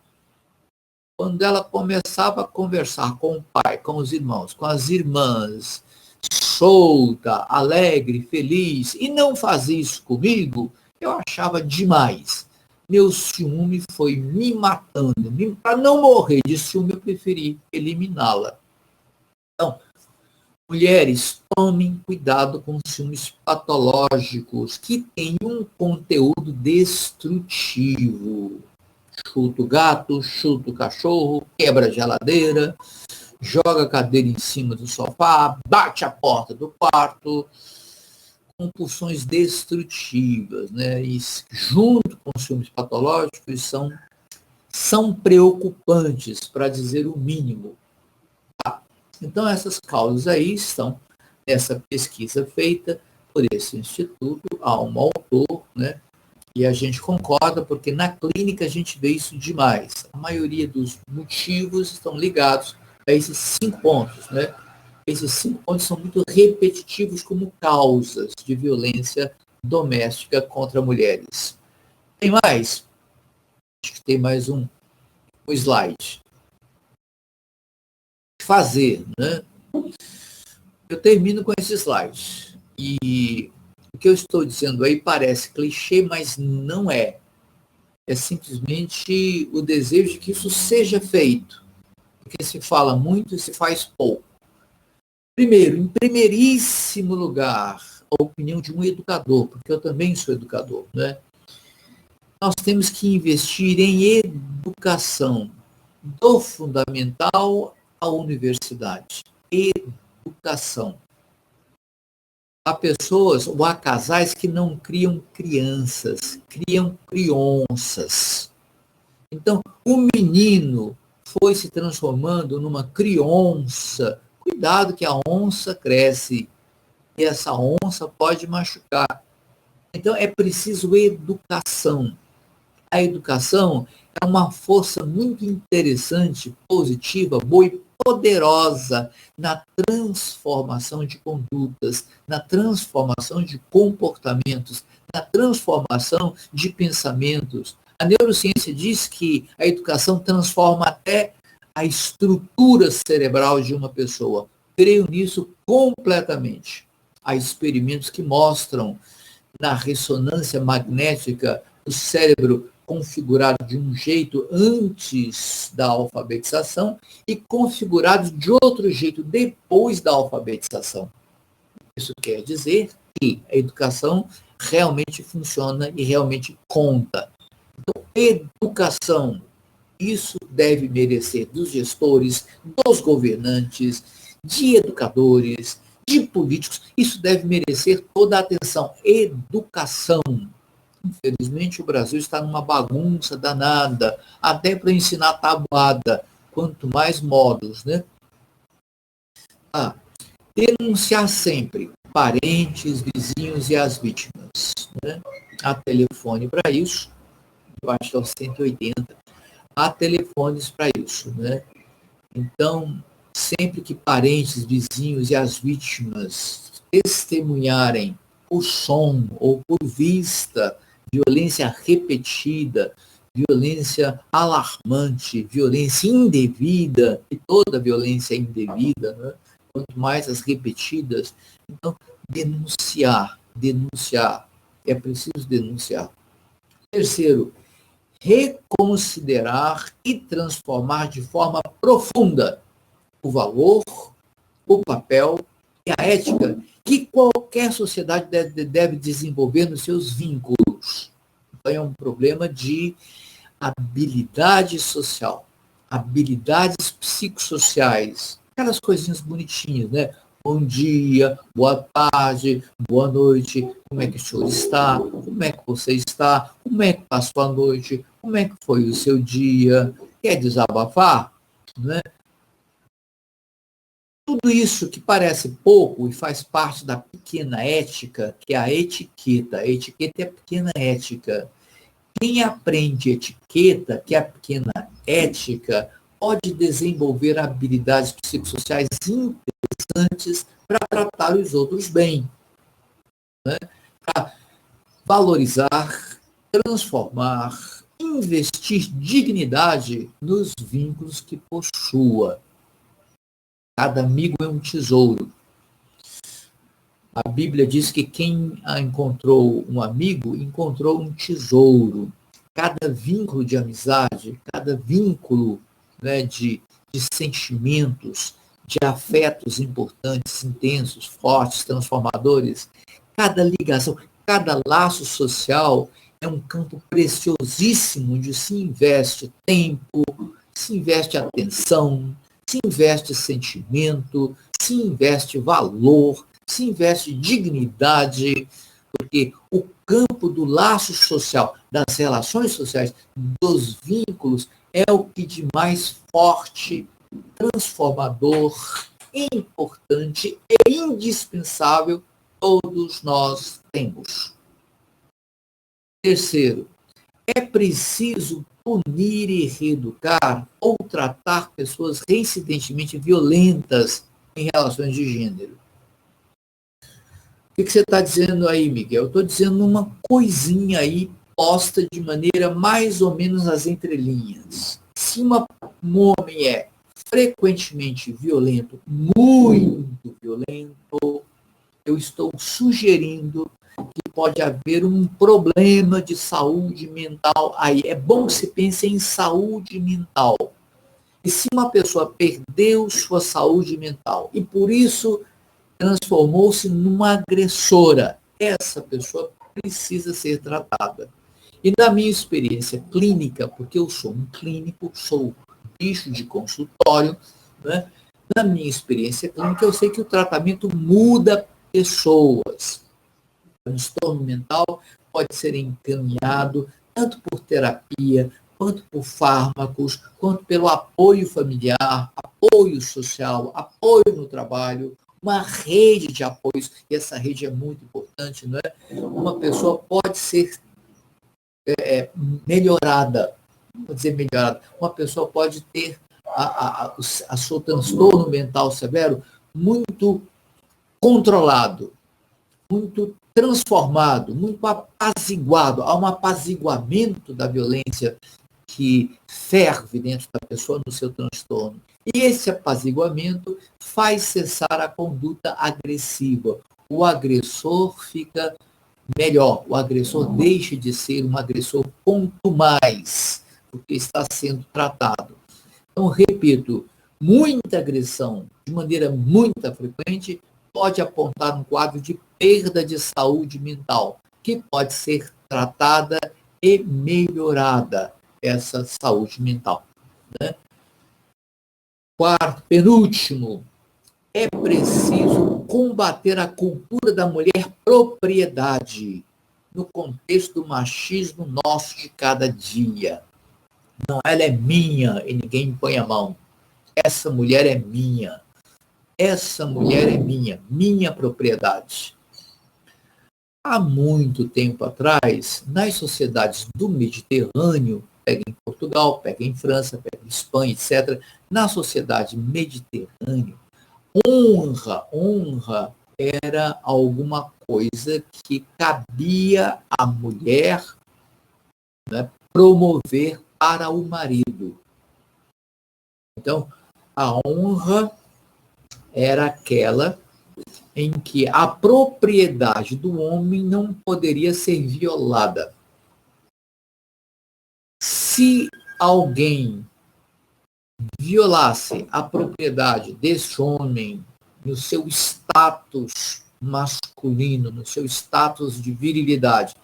Quando ela começava a conversar com o pai, com os irmãos, com as irmãs, solta, alegre, feliz, e não fazia isso comigo, eu achava demais. Meu ciúme foi me matando. Para não morrer de ciúme, eu preferi eliminá-la. Então, mulheres, tomem cuidado com ciúmes patológicos que têm um conteúdo destrutivo. Chuta o gato, chuta o cachorro, quebra a geladeira, joga a cadeira em cima do sofá, bate a porta do quarto. Compulsões destrutivas, né? E junto com os ciúmes patológicos são preocupantes, para dizer o mínimo. Então, essas causas aí estão nessa pesquisa feita por esse instituto, há um autor, né? E a gente concorda, porque na clínica a gente vê isso demais. A maioria dos motivos estão ligados a esses 5 pontos, né? Esses 5 pontos são muito repetitivos como causas de violência doméstica contra mulheres. Tem mais? Acho que tem mais um slide. Fazer, né? Eu termino com esse slide. E o que eu estou dizendo aí parece clichê, mas não é. É simplesmente o desejo de que isso seja feito. Porque se fala muito e se faz pouco. Primeiro, em primeiríssimo lugar, a opinião de um educador, porque eu também sou educador, né? Nós temos que investir em educação, do fundamental à universidade. Educação. Há pessoas, ou há casais que não criam crianças, criam crianças. Então, o menino foi se transformando numa criança. Cuidado que a onça cresce e essa onça pode machucar. Então, é preciso educação. A educação é uma força muito interessante, positiva, boa e poderosa na transformação de condutas, na transformação de comportamentos, na transformação de pensamentos. A neurociência diz que a educação transforma até a estrutura cerebral de uma pessoa. Creio nisso completamente. Há experimentos que mostram na ressonância magnética do cérebro configurados de um jeito antes da alfabetização e configurados de outro jeito depois da alfabetização. Isso quer dizer que a educação realmente funciona e realmente conta. Então, educação, isso deve merecer dos gestores, dos governantes, de educadores, de políticos, isso deve merecer toda a atenção. Educação. Infelizmente, o Brasil está numa bagunça danada, até para ensinar tabuada, quanto mais modos, né? Denunciar sempre parentes, vizinhos e as vítimas, né? Há telefone para isso, eu acho que é o 180, há telefones para isso, né? Então, sempre que parentes, vizinhos e as vítimas testemunharem por som ou por vista violência repetida, violência alarmante, violência indevida, e toda violência é indevida, né? Quanto mais as repetidas, então, denunciar, é preciso denunciar. Terceiro, reconsiderar e transformar de forma profunda o valor, o papel e a ética que qualquer sociedade deve desenvolver nos seus vínculos. Então, é um problema de habilidade social, habilidades psicossociais, aquelas coisinhas bonitinhas, né? Bom dia, boa tarde, boa noite, como é que o senhor está? Como é que você está? Como é que passou a noite? Como é que foi o seu dia? Quer desabafar? Né? Tudo isso que parece pouco e faz parte da pequena ética, que é a etiqueta. A etiqueta é a pequena ética. Quem aprende etiqueta, que é a pequena ética, pode desenvolver habilidades psicossociais interessantes para tratar os outros bem, né? Para valorizar, transformar, investir dignidade nos vínculos que possua. Cada amigo é um tesouro. A Bíblia diz que quem encontrou um amigo, encontrou um tesouro. Cada vínculo de amizade, cada vínculo, né, de sentimentos, de afetos importantes, intensos, fortes, transformadores, cada ligação, cada laço social é um campo preciosíssimo onde se investe tempo, se investe atenção, se investe sentimento, se investe valor, se investe dignidade, porque o campo do laço social, das relações sociais, dos vínculos, é o que de mais forte, transformador, importante e indispensável todos nós temos. Terceiro, é preciso punir e reeducar ou tratar pessoas reincidentemente violentas em relações de gênero. O que você está dizendo aí, Miguel? Eu estou dizendo uma coisinha aí posta de maneira mais ou menos nas entrelinhas. Se um homem é frequentemente violento, muito violento, eu estou sugerindo que pode haver um problema de saúde mental aí. É bom que se pense em saúde mental. E se uma pessoa perdeu sua saúde mental e por isso transformou-se numa agressora, essa pessoa precisa ser tratada. E na minha experiência clínica, porque eu sou um clínico, sou bicho de consultório, né? Na minha experiência clínica, eu sei que o tratamento muda pessoas. O transtorno mental pode ser encaminhado tanto por terapia, quanto por fármacos, quanto pelo apoio familiar, apoio social, apoio no trabalho, uma rede de apoios, e essa rede é muito importante, não é? Uma pessoa pode ser melhorada, vou dizer melhorada, uma pessoa pode ter a seu transtorno mental severo muito controlado, muito transformado, muito apaziguado, há um apaziguamento da violência que ferve dentro da pessoa no seu transtorno. E esse apaziguamento faz cessar a conduta agressiva. O agressor fica melhor. O agressor deixa de ser um agressor contumaz, porque está sendo tratado. Então, repito, muita agressão de maneira muito frequente pode apontar um quadro de perda de saúde mental, que pode ser tratada e melhorada, essa saúde mental. Né? Quarto, penúltimo, é preciso combater a cultura da mulher propriedade no contexto do machismo nosso de cada dia. Não, ela é minha e ninguém põe a mão. Essa mulher é minha. Essa mulher é minha propriedade. Há muito tempo atrás, nas sociedades do Mediterrâneo, pega em Portugal, pega em França, pega em Espanha, etc., na sociedade mediterrânea, honra era alguma coisa que cabia à mulher, né, promover para o marido. Então, a honra era aquela em que a propriedade do homem não poderia ser violada. Se alguém violasse a propriedade desse homem no seu status masculino, no seu status de virilidade,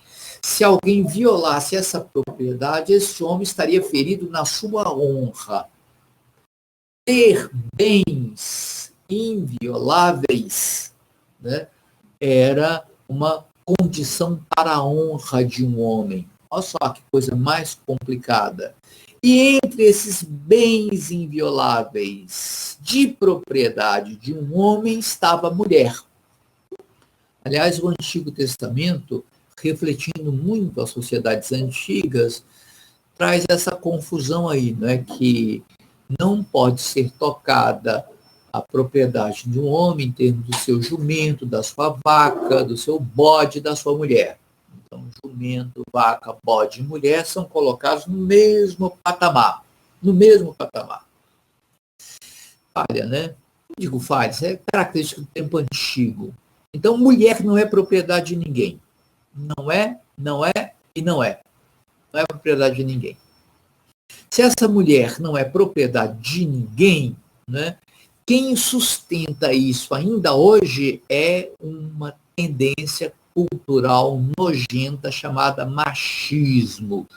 se alguém violasse essa propriedade, esse homem estaria ferido na sua honra. Ter bens invioláveis, né, era uma condição para a honra de um homem. Olha só que coisa mais complicada. E entre esses bens invioláveis de propriedade de um homem estava a mulher. Aliás, o Antigo Testamento, refletindo muito as sociedades antigas, traz essa confusão aí, né, que não pode ser tocada a propriedade de um homem em termos do seu jumento, da sua vaca, do seu bode, da sua mulher. Então, jumento, vaca, bode e mulher são colocados no mesmo patamar. No mesmo patamar. Falha, né? Não digo falha, isso é característica do tempo antigo. Então, mulher não é propriedade de ninguém. Não é e não é. Não é propriedade de ninguém. Se essa mulher não é propriedade de ninguém, né, quem sustenta isso ainda hoje é uma tendência cultural nojenta chamada machismo.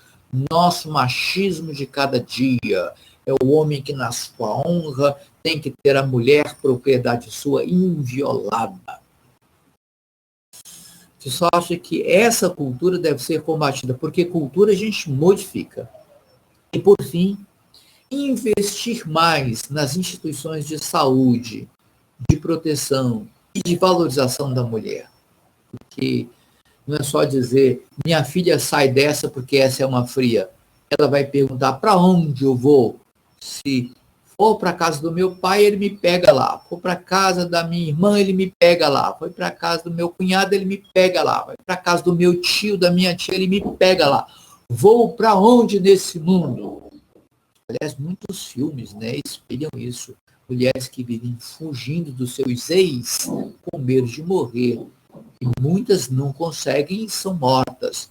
Nosso machismo de cada dia. É o homem que, na sua honra, tem que ter a mulher propriedade sua inviolável. Eu só acho que essa cultura deve ser combatida, porque cultura a gente modifica. E, por fim, investir mais nas instituições de saúde, de proteção e de valorização da mulher. Porque não é só dizer, minha filha sai dessa porque essa é uma fria. Ela vai perguntar, para onde eu vou? Se for para a casa do meu pai, ele me pega lá. For para a casa da minha irmã, ele me pega lá. For para a casa do meu cunhado, ele me pega lá. Vai para a casa do meu tio, da minha tia, ele me pega lá. Vou para onde nesse mundo? Aliás, muitos filmes, né, espelham isso. Mulheres que vivem fugindo dos seus ex com medo de morrer. E muitas não conseguem e são mortas.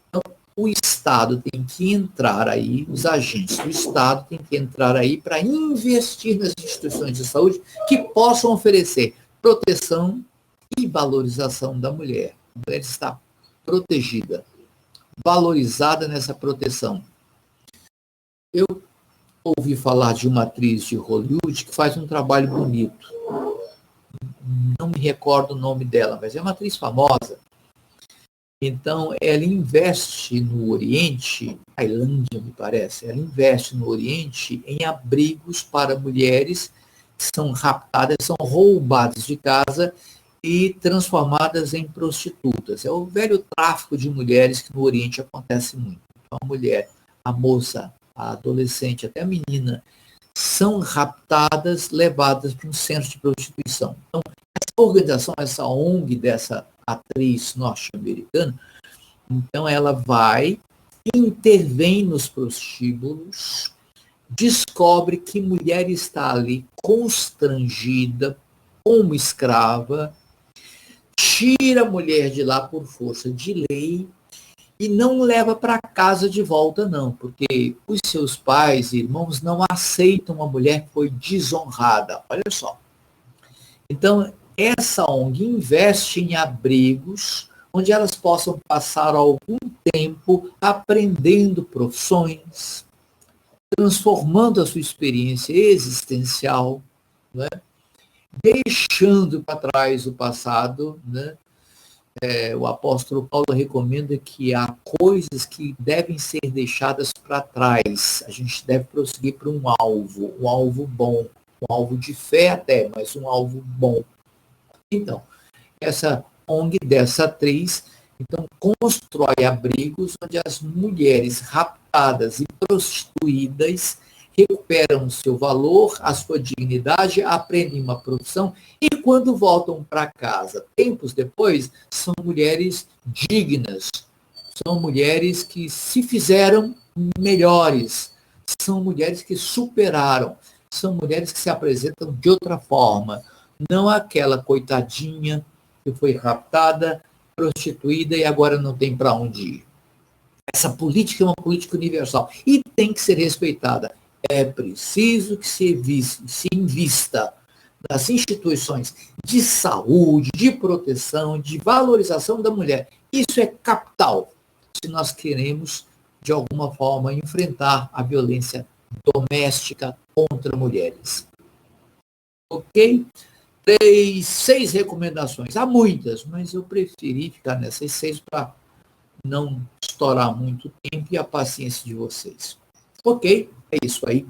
Então, o Estado tem que entrar aí, os agentes do Estado têm que entrar aí para investir nas instituições de saúde que possam oferecer proteção e valorização da mulher. A mulher está protegida, valorizada nessa proteção. Eu ouvi falar de uma atriz de Hollywood que faz um trabalho bonito. Não me recordo o nome dela, mas é uma atriz famosa. Então, ela investe no Oriente, Tailândia, me parece, ela investe no Oriente em abrigos para mulheres que são raptadas, são roubadas de casa e transformadas em prostitutas. É o velho tráfico de mulheres que no Oriente acontece muito. Então, a mulher, a moça, a adolescente, até a menina, são raptadas, levadas para um centro de prostituição. Então, essa organização, essa ONG dessa atriz norte-americana, então ela vai, intervém nos prostíbulos, descobre que mulher está ali constrangida, como escrava, tira a mulher de lá por força de lei e não leva para casa de volta, não, porque os seus pais e irmãos não aceitam uma mulher que foi desonrada. Olha só. Então, essa ONG investe em abrigos onde elas possam passar algum tempo aprendendo profissões, transformando a sua experiência existencial, né? Deixando para trás o passado, né? O apóstolo Paulo recomenda que há coisas que devem ser deixadas para trás. A gente deve prosseguir para um alvo bom, um alvo de fé até, mas um alvo bom. Então, essa ONG dessa atriz, então, constrói abrigos onde as mulheres raptadas e prostituídas recuperam o seu valor, a sua dignidade, aprendem uma profissão e quando voltam para casa, tempos depois, são mulheres dignas, são mulheres que se fizeram melhores, são mulheres que superaram, são mulheres que se apresentam de outra forma, não aquela coitadinha que foi raptada, prostituída e agora não tem para onde ir. Essa política é uma política universal e tem que ser respeitada. É preciso que se invista nas instituições de saúde, de proteção, de valorização da mulher. Isso é capital se nós queremos, de alguma forma, enfrentar a violência doméstica contra mulheres. Ok? 6 recomendações. Há muitas, mas eu preferi ficar nessas 6 para não estourar muito tempo e a paciência de vocês. Ok? É isso aí.